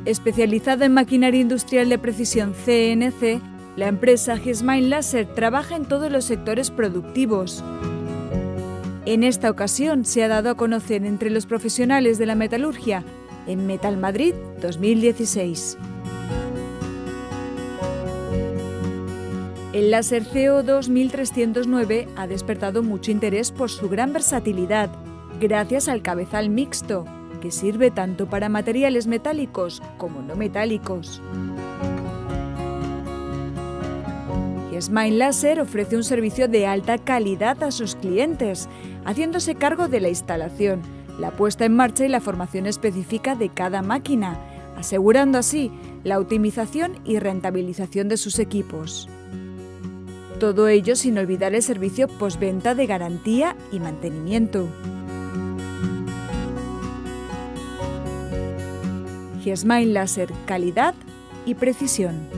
Especializada en maquinaria industrial de precisión CNC, la empresa Gesmain Laser trabaja en todos los sectores productivos. En esta ocasión se ha dado a conocer entre los profesionales de la metalurgia en Metal Madrid 2016. El láser CO2 1309 ha despertado mucho interés por su gran versatilidad, gracias al cabezal mixto, que sirve tanto para materiales metálicos como no metálicos. Gesmain Laser ofrece un servicio de alta calidad a sus clientes, haciéndose cargo de la instalación, la puesta en marcha y la formación específica de cada máquina, asegurando así la optimización y rentabilización de sus equipos. Todo ello sin olvidar el servicio postventa de garantía y mantenimiento. Gesmain Laser, calidad y precisión.